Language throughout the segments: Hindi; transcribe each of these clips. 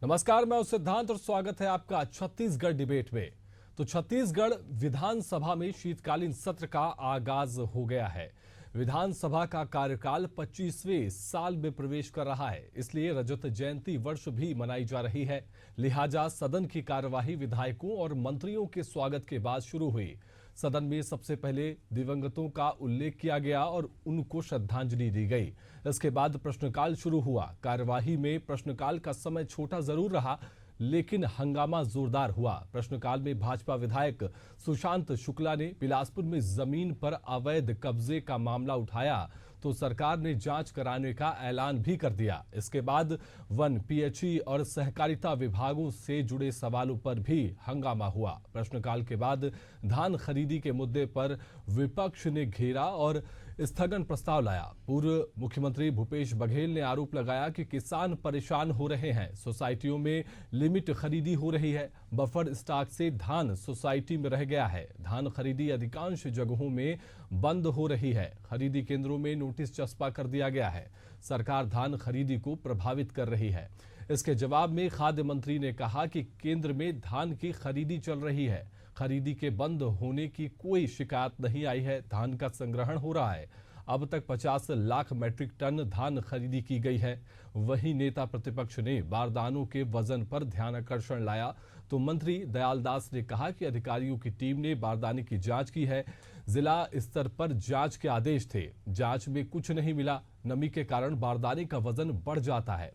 नमस्कार, मैं सिद्धांत और स्वागत है आपका छत्तीसगढ़ डिबेट में। तो छत्तीसगढ़ विधानसभा में शीतकालीन सत्र का आगाज हो गया है। विधानसभा का कार्यकाल 25वें साल में प्रवेश कर रहा है, इसलिए रजत जयंती वर्ष भी मनाई जा रही है। लिहाजा सदन की कार्यवाही विधायकों और मंत्रियों के स्वागत के बाद शुरू हुई। सदन में सबसे पहले दिवंगतों का उल्लेख किया गया और उनको श्रद्धांजलि दी गई। इसके बाद प्रश्नकाल शुरू हुआ। कार्यवाही में प्रश्नकाल का समय छोटा जरूर रहा, लेकिन हंगामा जोरदार हुआ। प्रश्नकाल में भाजपा विधायक सुशांत शुक्ला ने बिलासपुर में जमीन पर अवैध कब्जे का मामला उठाया तो सरकार ने जांच कराने का ऐलान भी कर दिया। इसके बाद वन, पीएचई और सहकारिता विभागों से जुड़े सवालों पर भी हंगामा हुआ। प्रश्नकाल के बाद धान खरीदी के मुद्दे पर विपक्ष ने घेरा और स्थगन प्रस्ताव लाया। पूर्व मुख्यमंत्री भूपेश बघेल ने आरोप लगाया कि किसान परेशान हो रहे हैं, सोसाइटियों में लिमिट खरीदी हो रही है, बफर स्टॉक से धान सोसाइटी में रह गया है, धान खरीदी अधिकांश जगहों में बंद हो रही है, खरीदी केंद्रों में नोटिस चस्पा कर दिया गया है, सरकार धान खरीदी को प्रभावित कर रही है। इसके जवाब में खाद्य मंत्री ने कहा कि केंद्र में धान की खरीदी चल रही है, खरीदी के बंद होने की कोई शिकायत नहीं आई है, धान का संग्रहण हो रहा है। अब तक 50 लाख मैट्रिक टन धान खरीदी की गई है। वहीं नेता प्रतिपक्ष ने बारदानों के वजन पर ध्यान आकर्षण लाया तो मंत्री दयालदास ने कहा कि अधिकारियों की टीम ने बारदाने की जांच की है, जिला स्तर पर जांच के आदेश थे, जांच में कुछ नहीं मिला, नमी के कारण बारदाने का वजन बढ़ जाता है।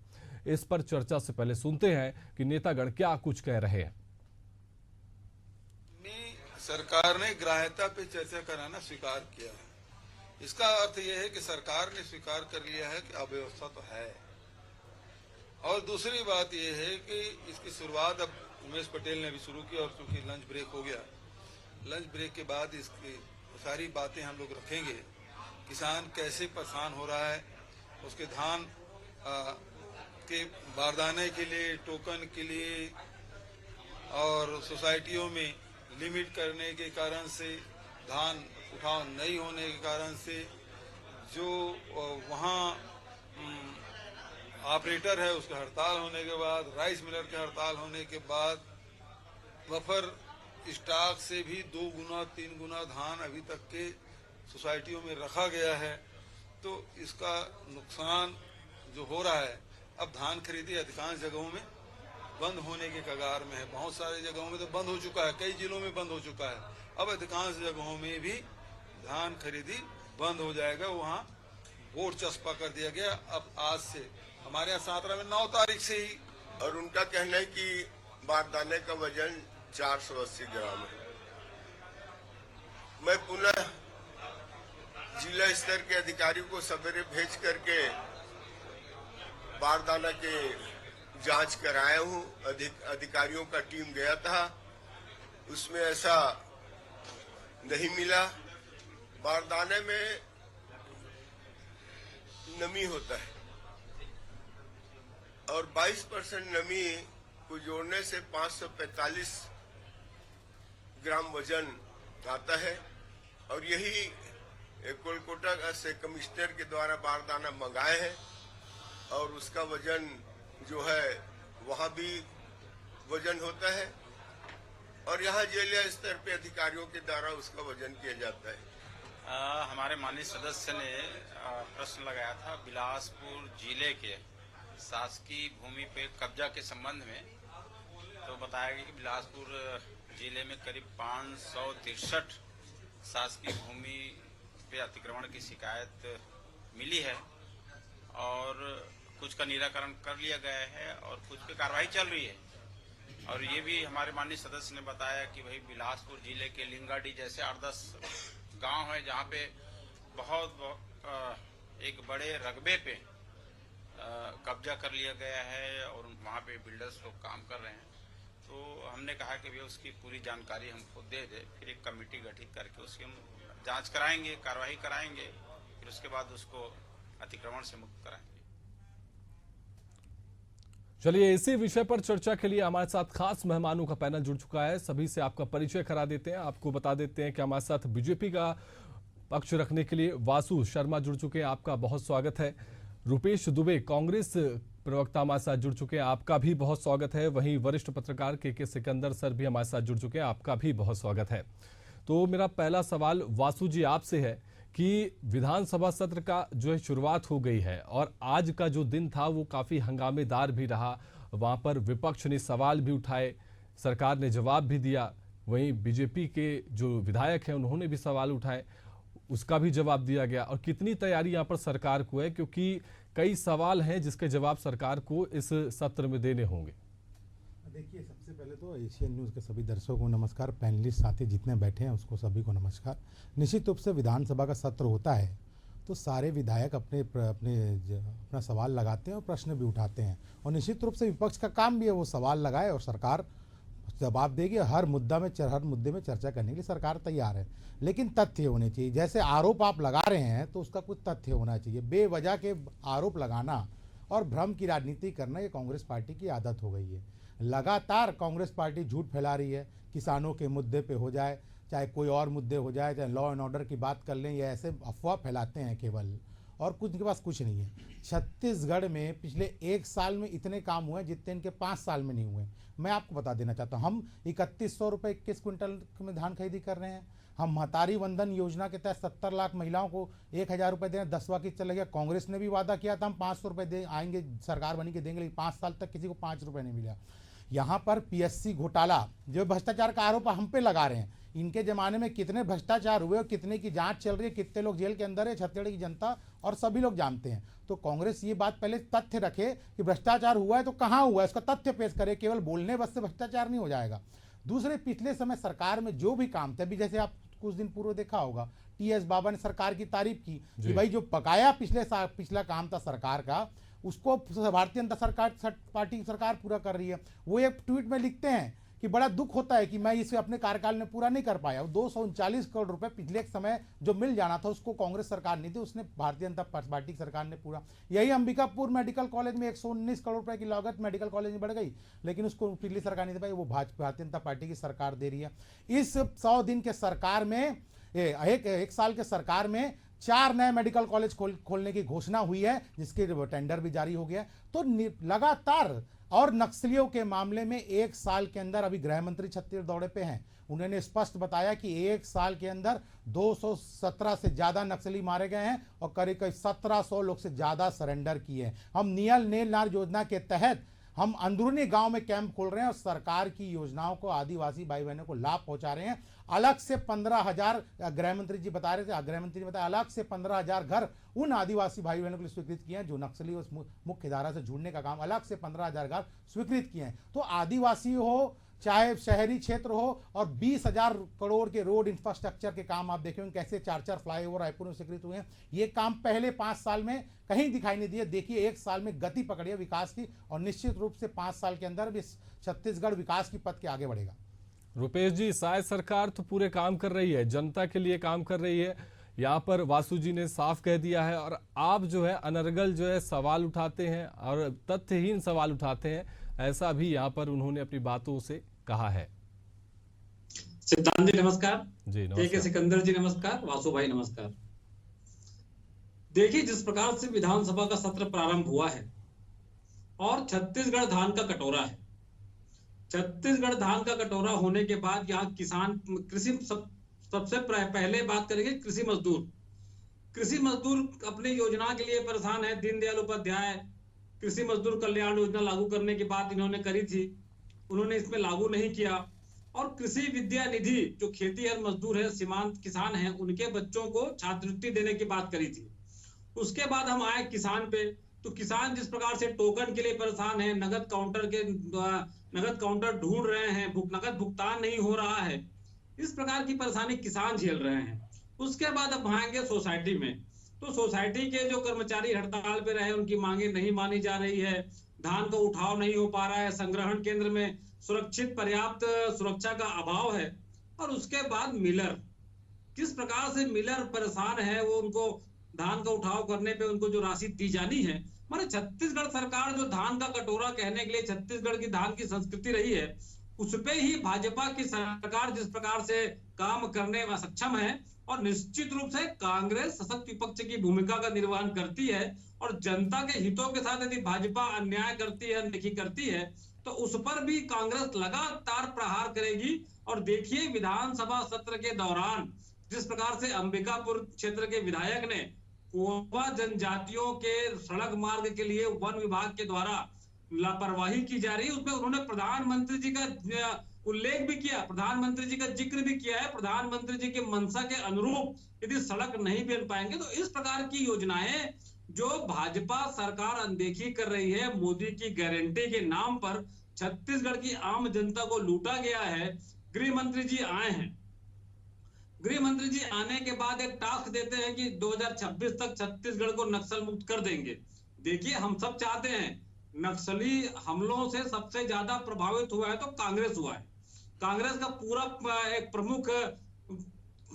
इस पर चर्चा से पहले सुनते हैं कि नेतागण क्या कुछ कह रहे हैं। सरकार ने ग्राह्यता पे चर्चा कराना स्वीकार किया है। इसका अर्थ यह है कि सरकार ने स्वीकार कर लिया है कि अव्यवस्था तो है। और दूसरी बात यह है कि इसकी शुरुआत अब उमेश पटेल ने भी शुरू की और चूंकि लंच ब्रेक हो गया, लंच ब्रेक के बाद इसकी सारी बातें हम लोग रखेंगे। किसान कैसे परेशान हो रहा है, उसके धान के बारदाने के लिए, टोकन के लिए और सोसाइटियों में लिमिट करने के कारण से, धान उठाव नहीं होने के कारण से जो वहाँ ऑपरेटर है उसका हड़ताल होने के बाद, राइस मिलर के हड़ताल होने के बाद बफर स्टॉक से भी 2 गुना 3 गुना धान अभी तक के सोसाइटियों में रखा गया है। तो इसका नुकसान जो हो रहा है, अब धान खरीदी अधिकांश जगहों में बंद होने के कगार में है। बहुत सारी जगहों में तो बंद हो चुका है, कई जिलों में बंद हो चुका है। अब अधिकांश जगहों में भी धान खरीदी बंद हो जाएगा। वहाँ बोर्ड चस्पा कर दिया गया। अब आज से हमारे यहाँ सातरा में 9 तारीख से ही। और उनका कहना है कि बारदाने का वजन 480 ग्राम है। मैं पुनः जिला स्तर के अधिकारियों को सवेरे भेज करके बारदाना के जांच कराया हूं। अधिकारियों का टीम गया था, उसमें ऐसा नहीं मिला। बारदाने में नमी होता है और 22% नमी को जोड़ने से 545 ग्राम वजन आता है। और यही कोलकाता से कमिश्नर के द्वारा बारदाना मंगाए हैं और उसका वजन जो है वहां भी वजन होता है और यहाँ जिला स्तर पे अधिकारियों के द्वारा उसका वजन किया जाता है। हमारे माननीय सदस्य ने प्रश्न लगाया था बिलासपुर जिले के शासकीय भूमि पे कब्जा के संबंध में। तो बताया गया कि बिलासपुर जिले में करीब 563 शासकीय भूमि पे अतिक्रमण की शिकायत मिली है और कुछ का निराकरण कर लिया गया है और कुछ पे कार्रवाई चल रही है। और ये भी हमारे माननीय सदस्य ने बताया कि भाई बिलासपुर जिले के लिंगाडी जैसे 8-10 गांव है जहाँ पे बहुत एक बड़े रकबे पे कब्जा कर लिया गया है और वहाँ पे बिल्डर्स लोग काम कर रहे हैं। तो हमने कहा कि भैया उसकी पूरी जानकारी हमको दे दे, फिर एक कमेटी गठित करके उसकी हम जांच कराएंगे, कार्रवाई कराएंगे, फिर उसके बाद उसको अतिक्रमण से मुक्त कराएंगे। चलिए, इसी विषय पर चर्चा के लिए हमारे साथ खास मेहमानों का पैनल जुड़ चुका है। सभी से आपका परिचय करा देते हैं। आपको बता देते हैं कि हमारे साथ बीजेपी का पक्ष रखने के लिए वासु शर्मा जुड़ चुके हैं। आपका बहुत स्वागत है। रुपेश दुबे कांग्रेस प्रवक्ता हमारे साथ जुड़ चुके हैं, आपका भी बहुत स्वागत है। वहीं वरिष्ठ पत्रकार के सिकंदर सर भी हमारे साथ जुड़ चुके हैं, आपका भी बहुत स्वागत है। तो मेरा पहला सवाल वासु जी आपसे है कि विधानसभा सत्र का जो है शुरुआत हो गई है और आज का जो दिन था वो काफी हंगामेदार भी रहा। वहां पर विपक्ष ने सवाल भी उठाए, सरकार ने जवाब भी दिया। वहीं बीजेपी के जो विधायक हैं उन्होंने भी सवाल उठाए, उसका भी जवाब दिया गया। और कितनी तैयारी यहाँ पर सरकार को है, क्योंकि कई सवाल हैं जिसके जवाब सरकार को इस सत्र में देने होंगे। देखिए, सबसे पहले तो एशियन न्यूज़ के सभी दर्शकों को नमस्कार, पैनलिस्ट साथी जितने बैठे हैं उसको सभी को नमस्कार। निश्चित रूप से विधानसभा का सत्र होता है तो सारे विधायक अपना सवाल लगाते हैं और प्रश्न भी उठाते हैं, और निश्चित रूप से विपक्ष का काम भी है वो सवाल लगाए और सरकार जवाब देगी। हर मुद्दे में चर्चा करने के लिए सरकार तैयार है, लेकिन तथ्य होने चाहिए। जैसे आरोप आप लगा रहे हैं तो उसका कुछ तथ्य होना चाहिए। बेवजह के आरोप लगाना और भ्रम की राजनीति करना ये कांग्रेस पार्टी की आदत हो गई है। लगातार कांग्रेस पार्टी झूठ फैला रही है, किसानों के मुद्दे पे हो जाए, चाहे कोई और मुद्दे हो जाए, चाहे लॉ एंड ऑर्डर की बात कर लें, ये ऐसे अफवाह फैलाते हैं केवल, और कुछ इनके पास कुछ नहीं है। छत्तीसगढ़ में पिछले 1 साल में इतने काम हुए जितने इनके 5 साल में नहीं हुए। मैं आपको बता देना चाहता हूँ, हम 3100 रुपये 21 क्विंटल में धान खरीदी कर रहे हैं। हम महतारी वंदन योजना के तहत 70 लाख महिलाओं को 1000 रुपये दें, 10वां किस्त चला गया। कांग्रेस ने भी वादा किया था हम 500 रुपये आएंगे, सरकार बनी के देंगे, लेकिन 5 साल तक किसी को 5 रुपये नहीं मिला। यहाँ पर पीएससी घोटाला, जो भ्रष्टाचार का आरोप हम पे लगा रहे हैं, इनके ज़माने में कितने भ्रष्टाचार हुए और कितने की जांच चल रही है, कितने लोग जेल के अंदर है, छत्तीसगढ़ की जनता और सभी लोग जानते हैं। तो कांग्रेस ये बात पहले तथ्य रखे कि भ्रष्टाचार हुआ है तो कहाँ हुआ है, इसका तथ्य पेश करे। केवल बोलने बस से भ्रष्टाचार नहीं हो जाएगा। दूसरे, पिछले समय सरकार में जो भी काम थे, अभी जैसे आप कुछ दिन पूर्व देखा होगा, टीएस बाबा ने सरकार की तारीफ की कि भाई जो बकाया पिछला काम था सरकार का, उसको भारतीय जनता पार्टी की सरकार पूरा कर रही है। वो एक ट्वीट में लिखते हैं कि बड़ा दुख होता है कि मैं इसे अपने कार्यकाल में पूरा नहीं कर पाया। 239 करोड़ रुपए पिछले एक समय जो मिल जाना था उसको कांग्रेस सरकार नहीं दी, उसने भारतीय जनता पार्टी की सरकार ने पूरा। यही अंबिकापुर मेडिकल कॉलेज में 119 करोड़ रुपए की लागत मेडिकल कॉलेज में बढ़ गई, लेकिन उसको पिछली सरकार नहीं दे पाई, वो भारतीय जनता पार्टी की सरकार दे रही है। इस 100 दिन के सरकार में, एक साल के सरकार में 4 नए मेडिकल कॉलेज खोलने की घोषणा हुई है, जिसके टेंडर भी जारी हो गया। तो लगातार, और नक्सलियों के मामले में 1 साल के अंदर, अभी गृह मंत्री छत्तीसगढ़ दौरे पे हैं, उन्होंने स्पष्ट बताया कि 1 साल के अंदर 217 से ज़्यादा नक्सली मारे गए हैं और करीब 1700 लोग से ज़्यादा सरेंडर किए हैं। हम नेल नार योजना के तहत हम अंदरूनी गांव में कैंप खोल रहे हैं और सरकार की योजनाओं को आदिवासी भाई बहनों को लाभ पहुंचा रहे हैं। अलग से 15,000, गृह मंत्री जी बता रहे थे, गृह मंत्री ने बताया अलग से 15,000 घर उन आदिवासी भाई बहनों के लिए स्वीकृत किए हैं जो नक्सली और मुख्य धारा से जुड़ने का काम, अलग से 15,000 घर स्वीकृत किए हैं। तो आदिवासी हो चाहे शहरी क्षेत्र हो, और 20,000 करोड़ के रोड इंफ्रास्ट्रक्चर के काम आप देखेंगे कैसे 4-4 फ्लाईओवर रायपुर में स्वीकृत हुए हैं। ये काम पहले 5 साल में कहीं दिखाई नहीं दिए। देखिए 1 साल में गति पकड़ी है विकास की, और निश्चित रूप से 5 साल के अंदर भी छत्तीसगढ़ विकास की पथ के आगे बढ़ेगा। रुपेश जी, शायद सरकार तो पूरे काम कर रही है, जनता के लिए काम कर रही है, यहाँ पर वासु जी ने साफ कह दिया है, और आप जो है अनर्गल जो है सवाल उठाते हैं और तथ्यहीन सवाल उठाते हैं, ऐसा भी यहाँ पर उन्होंने अपनी बातों से कहा है। सिद्धांत जी नमस्कार जी, के सिकंदर जी नमस्कार, वासु भाई नमस्कार। देखिए, जिस प्रकार से विधानसभा का सत्र प्रारंभ हुआ है और छत्तीसगढ़ धान का कटोरा है, छत्तीसगढ़ धान का कटोरा होने के बाद यहाँ किसान, सबसे पहले बात करेंगे कृषि मजदूर अपनी योजना के लिए परेशान है। दीनदयाल उपाध्याय कृषि मजदूर कल्याण योजना लागू करने की बात इन्होंने करी थी, उन्होंने इसमें लागू नहीं किया। और कृषि विद्या निधि, जो खेतीहर मजदूर है, सीमांत किसान हैं, उनके बच्चों को छात्रवृत्ति देने की बात करी थी। उसके बाद हम आए किसान पे, तो किसान जिस प्रकार से टोकन के लिए परेशान है, नगद काउंटर ढूंढ रहे हैं, नगद भुगतान नहीं हो रहा है, इस प्रकार की परेशानी किसान झेल रहे हैं। उसके बाद अब आएंगे सोसाइटी में, तो सोसाइटी के जो कर्मचारी हड़ताल पे रहे, उनकी मांगे नहीं मानी जा रही है, धान का उठाव नहीं हो पा रहा है, संग्रहण केंद्र में पर्याप्त सुरक्षा का अभाव है। और उसके बाद मिलर, किस प्रकार से मिलर परेशान है, वो उनको धान का उठाव करने पे उनको जो राशि दी जानी है, माने छत्तीसगढ़ सरकार जो धान का कटोरा कहने के लिए छत्तीसगढ़ की धान की संस्कृति रही है, उस पे ही भाजपा की सरकार जिस प्रकार से काम करने में सक्षम है, और निश्चित रूप से कांग्रेस सशक्त विपक्ष की भूमिका का निर्वहन करती है, और जनता के हितों के साथ यदि भाजपा अन्याय करती है, अनदेखी करती है, तो उस पर भी कांग्रेस लगातार प्रहार करेगी। और देखिए विधानसभा सत्र के दौरान जिस प्रकार से अंबिकापुर क्षेत्र के विधायक ने कोरबा जनजातियों के सड़क मार्ग के लिए वन विभाग के द्वारा लापरवाही की जा रही है, उसमें उन्होंने प्रधानमंत्री जी का उल्लेख भी किया, प्रधानमंत्री जी का जिक्र भी किया है। प्रधानमंत्री जी के मंशा के अनुरूप यदि सड़क नहीं बन पाएंगे तो इस प्रकार की योजनाएं जो भाजपा सरकार अनदेखी कर रही है, मोदी की गारंटी के नाम पर छत्तीसगढ़ की आम जनता को लूटा गया है। गृह मंत्री जी आए हैं, गृह मंत्री जी आने के बाद एक टास्क देते हैं कि 2026 तक छत्तीसगढ़ को नक्सल मुक्त कर देंगे। देखिए हम सब चाहते हैं, नक्सली हमलों से सबसे ज्यादा प्रभावित हुआ है तो कांग्रेस हुआ है, कांग्रेस का पूरा एक प्रमुख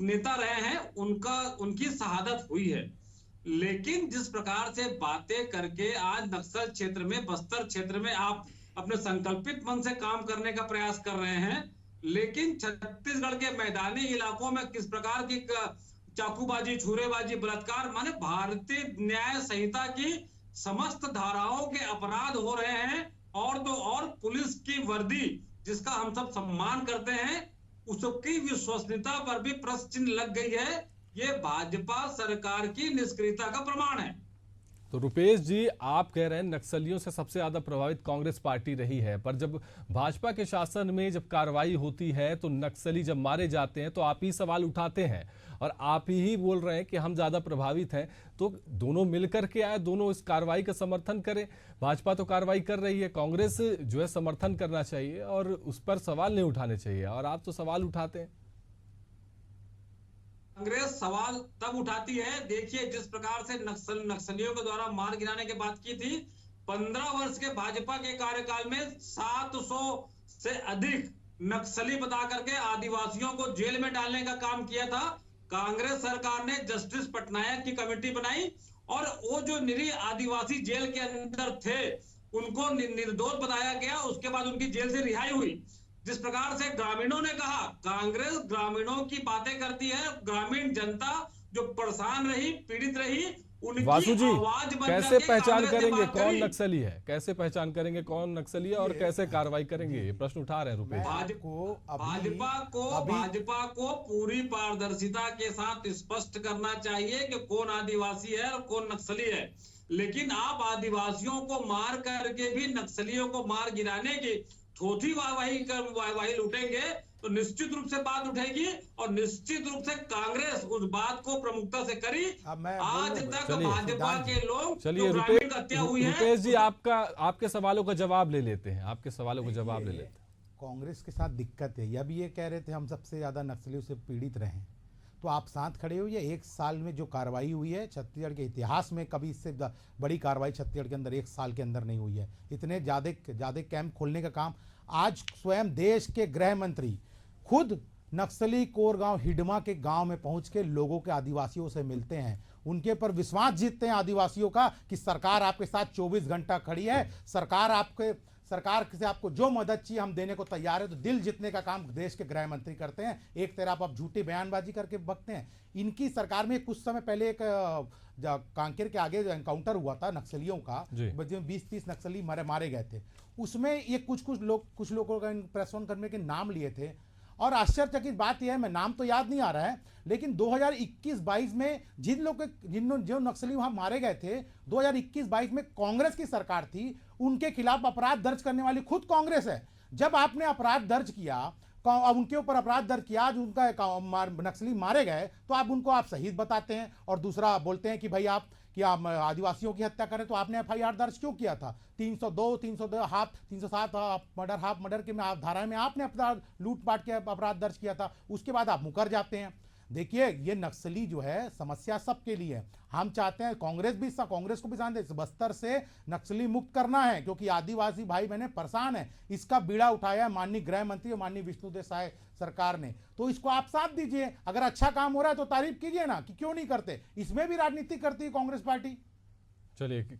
नेता रहे हैं, उनकी शहादत हुई है। लेकिन जिस प्रकार से बातें करके आज नक्सल क्षेत्र में, बस्तर क्षेत्र में आप अपने संकल्पित मन से काम करने का प्रयास कर रहे हैं, लेकिन छत्तीसगढ़ के मैदानी इलाकों में किस प्रकार की चाकूबाजी, छुरेबाजी, बलात्कार, माने भारतीय न्याय संहिता की समस्त धाराओं के अपराध हो रहे हैं। और तो और पुलिस की वर्दी जिसका हम सब सम्मान करते हैं, उसकी विश्वसनीयता पर भी प्रश्न चिन्ह लग गई है। ये भाजपा सरकार की निष्क्रियता का प्रमाण है। तो रुपेश जी, आप कह रहे हैं नक्सलियों से सबसे ज्यादा प्रभावित कांग्रेस पार्टी रही है, पर जब भाजपा के शासन में जब कार्रवाई होती है तो नक्सली जब मारे जाते हैं तो आप ही सवाल उठाते हैं और आप ही बोल रहे हैं कि हम ज्यादा प्रभावित हैं। तो दोनों मिलकर के आए, दोनों इस कार्रवाई का समर्थन करें। भाजपा तो कार्रवाई कर रही है, कांग्रेस जो है समर्थन करना चाहिए और उस पर सवाल नहीं उठाने चाहिए, और आप तो सवाल उठाते हैं। कांग्रेस सवाल तब उठाती है, देखिए जिस प्रकार से नक्सलियों के द्वारा मार गिराने की बात की थी, 15 वर्ष के भाजपा के कार्यकाल में 700 से अधिक नक्सली बता करके आदिवासियों को जेल में डालने का काम किया था। कांग्रेस सरकार ने जस्टिस पटनायक की कमेटी बनाई और वो जो निरीह आदिवासी जेल के अंदर थे उनको निर्दोष बताया गया, उसके बाद उनकी जेल से रिहाई हुई। जिस प्रकार से ग्रामीणों ने कहा, कांग्रेस ग्रामीणों की बातें करती है, ग्रामीण जनता जो परेशान रही, पीड़ित रही, वासु जी, कैसे पहचान करेंगे कौन नक्सली है, कैसे पहचान करेंगे कौन नक्सली है और कैसे कार्रवाई करेंगे, ये प्रश्न उठा रहे हैं रुपेश। भाजपा को पूरी पारदर्शिता के साथ स्पष्ट करना चाहिए कि कौन आदिवासी है और कौन नक्सली है। लेकिन आप आदिवासियों को मार करके भी नक्सलियों को मार गिराने की थोथी वाहवाही लूटेंगे तो निश्चित रूप से बात उठेगी, और निश्चित रूप से कांग्रेस उस बात को प्रमुखता से करी। आज तक भाजपा के लोग, चलिए रुपेश जी, आपके सवालों का जवाब ले लेते हैं, आपके सवालों का जवाब ले लेते हैं। कांग्रेस के साथ दिक्कत है, अब ये कह रहे थे हम सबसे ज्यादा नक्सलियों से पीड़ित रहे हैं, तो आप साथ खड़े हो। ये एक साल में जो कार्रवाई हुई है छत्तीसगढ़ के इतिहास में कभी इससे बड़ी कार्रवाई छत्तीसगढ़ के अंदर एक साल के अंदर नहीं हुई है। इतने ज़्यादा कैंप खोलने का काम आज स्वयं देश के गृह मंत्री खुद नक्सली कोरगांव हिडमा के गांव में पहुंच के लोगों के, आदिवासियों से मिलते हैं, उनके पर विश्वास जीतते हैं आदिवासियों का कि सरकार आपके साथ 24 घंटा खड़ी है, सरकार से आपको जो मदद चाहिए हम देने को तैयार है। तो दिल जीतने का काम देश के गृह मंत्री करते हैं। एक तरफ आप झूठी बयानबाजी करके बकते हैं। इनकी सरकार में कुछ समय पहले एक कांकेर के आगे जो एनकाउंटर हुआ था नक्सलियों का, 20-30 नक्सली मारे गए थे, उसमें ये कुछ लोगों का प्रेस करने के नाम लिए थे। और आश्चर्यचकित बात यह है, मैं नाम तो याद नहीं आ रहा है, लेकिन 2021-22 में जो नक्सली वहां मारे गए थे, 2021-22 में कांग्रेस की सरकार थी, उनके खिलाफ अपराध दर्ज करने वाली खुद कांग्रेस है। जब आपने अपराध दर्ज किया, उनके ऊपर अपराध दर्ज किया, आज उनका नक्सली मारे गए, तो आप उनको शहीद बताते हैं और दूसरा बोलते हैं कि भाई आप आदिवासियों की हत्या करें। तो आपने एफआईआर दर्ज क्यों किया था? 302 हाफ 307 हाफ मर्डर के धारा में आपने अपराध लूटपाट के अपराध दर्ज किया था, उसके बाद आप मुकर जाते हैं। देखिए ये नक्सली जो है समस्या सबके लिए है। हम चाहते हैं कांग्रेस को भी ध्यान दे, बस्तर से नक्सली मुक्त करना है, क्योंकि आदिवासी भाई बहने परेशान है। इसका बीड़ा उठाया माननीय गृह मंत्री और माननीय विष्णुदेव साय सरकार ने, तो इसको आप साथ दीजिए। अगर अच्छा काम हो रहा है तो तारीफ कीजिए ना, कि क्यों नहीं करते। इसमें भी राजनीति करती है कांग्रेस पार्टी। चलिए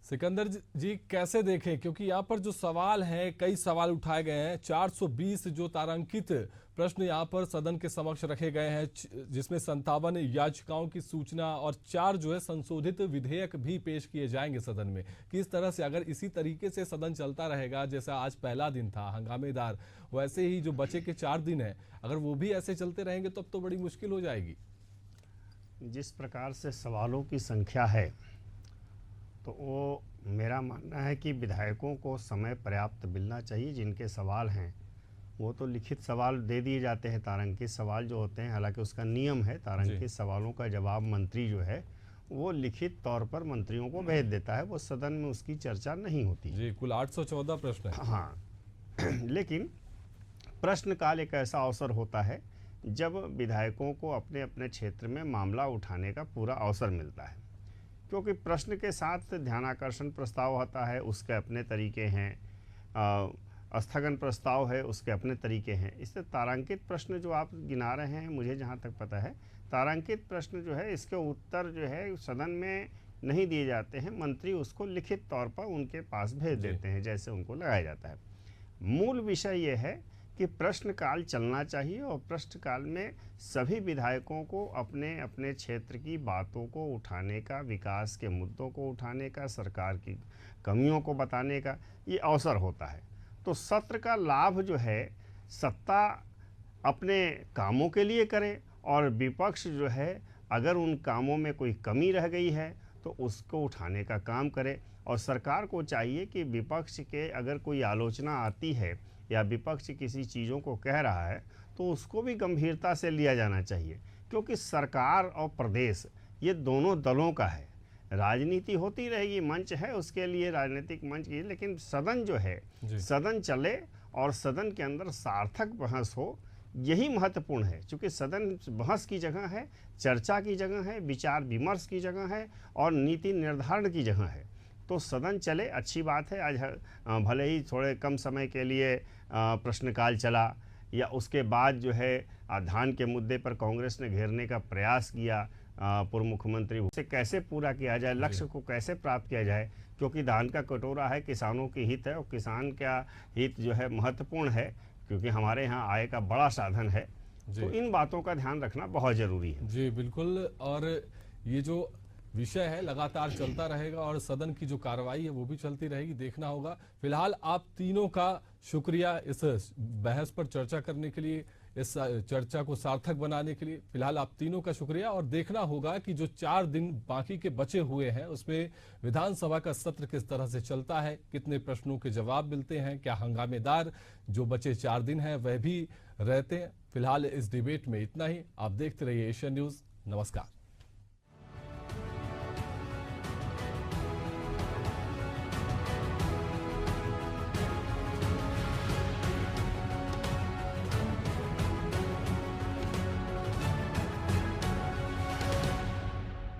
सिकंदर जी कैसे देखें, क्योंकि यहाँ पर जो सवाल हैं, कई सवाल उठाए गए हैं। 420 जो तारांकित प्रश्न यहाँ पर सदन के समक्ष रखे गए हैं, जिसमें 57 याचिकाओं की सूचना और 4 जो है संशोधित विधेयक भी पेश किए जाएंगे सदन में। किस तरह से अगर इसी तरीके से सदन चलता रहेगा, जैसा आज पहला दिन था हंगामेदार, वैसे ही जो बचे के 4 दिन है, अगर वो भी ऐसे चलते रहेंगे तब तो बड़ी मुश्किल हो जाएगी। जिस प्रकार से सवालों की संख्या है, तो वो मेरा मानना है कि विधायकों को समय पर्याप्त मिलना चाहिए। जिनके सवाल हैं वो तो लिखित सवाल दे दिए जाते हैं, तारांकित सवाल जो होते हैं, हालांकि उसका नियम है तारांकित सवालों का जवाब मंत्री जो है वो लिखित तौर पर मंत्रियों को भेज देता है, वो सदन में उसकी चर्चा नहीं होती जी। कुल 814 प्रश्न है। हाँ लेकिन प्रश्नकाल एक ऐसा अवसर होता है जब विधायकों को अपने अपने क्षेत्र में मामला उठाने का पूरा अवसर मिलता है, क्योंकि प्रश्न के साथ ध्यानाकर्षण प्रस्ताव होता है, उसके अपने तरीके हैं, स्थगन प्रस्ताव है, उसके अपने तरीके हैं। इससे तारांकित प्रश्न जो आप गिना रहे हैं, मुझे जहाँ तक पता है तारांकित प्रश्न जो है इसके उत्तर जो है सदन में नहीं दिए जाते हैं, मंत्री उसको लिखित तौर पर उनके पास भेज देते हैं जैसे उनको लगाया जाता है। मूल विषय ये है कि प्रश्नकाल चलना चाहिए और प्रश्नकाल में सभी विधायकों को अपने अपने क्षेत्र की बातों को उठाने का, विकास के मुद्दों को उठाने का, सरकार की कमियों को बताने का ये अवसर होता है। तो सत्र का लाभ जो है सत्ता अपने कामों के लिए करे और विपक्ष जो है अगर उन कामों में कोई कमी रह गई है तो उसको उठाने का काम करे। और सरकार को चाहिए कि विपक्ष के अगर कोई आलोचना आती है या विपक्ष किसी चीज़ों को कह रहा है तो उसको भी गंभीरता से लिया जाना चाहिए, क्योंकि सरकार और प्रदेश ये दोनों दलों का है। राजनीति होती रहेगी, मंच है उसके लिए, राजनीतिक मंच की, लेकिन सदन जो है सदन चले और सदन के अंदर सार्थक बहस हो, यही महत्वपूर्ण है। क्योंकि सदन बहस की जगह है, चर्चा की जगह है, विचार विमर्श की जगह है और नीति निर्धारण की जगह है। तो सदन चले, अच्छी बात है। आज भले ही थोड़े कम समय के लिए प्रश्नकाल चला या उसके बाद जो है धान के मुद्दे पर कांग्रेस ने घेरने का प्रयास किया, पूर्व मुख्यमंत्री, उसे कैसे पूरा किया जाए, लक्ष्य को कैसे प्राप्त किया जाए, क्योंकि धान का कटोरा है, किसानों की हित है और किसान का हित जो है महत्वपूर्ण है, क्योंकि हमारे यहाँ आय का बड़ा साधन है। तो इन बातों का ध्यान रखना बहुत जरूरी है। जी बिल्कुल। और ये जो विषय है लगातार चलता रहेगा और सदन की जो कार्रवाई है वो भी चलती रहेगी, देखना होगा। फिलहाल आप तीनों का शुक्रिया इस बहस पर चर्चा करने के लिए, इस चर्चा को सार्थक बनाने के लिए। फिलहाल आप तीनों का शुक्रिया और देखना होगा कि जो 4 दिन बाकी के बचे हुए हैं उसमें विधानसभा का सत्र किस तरह से चलता है, कितने प्रश्नों के जवाब मिलते हैं, क्या हंगामेदार जो बचे 4 दिन हैं वह भी रहते हैं। फिलहाल इस डिबेट में इतना ही। आप देखते रहिए एशियन न्यूज। नमस्कार।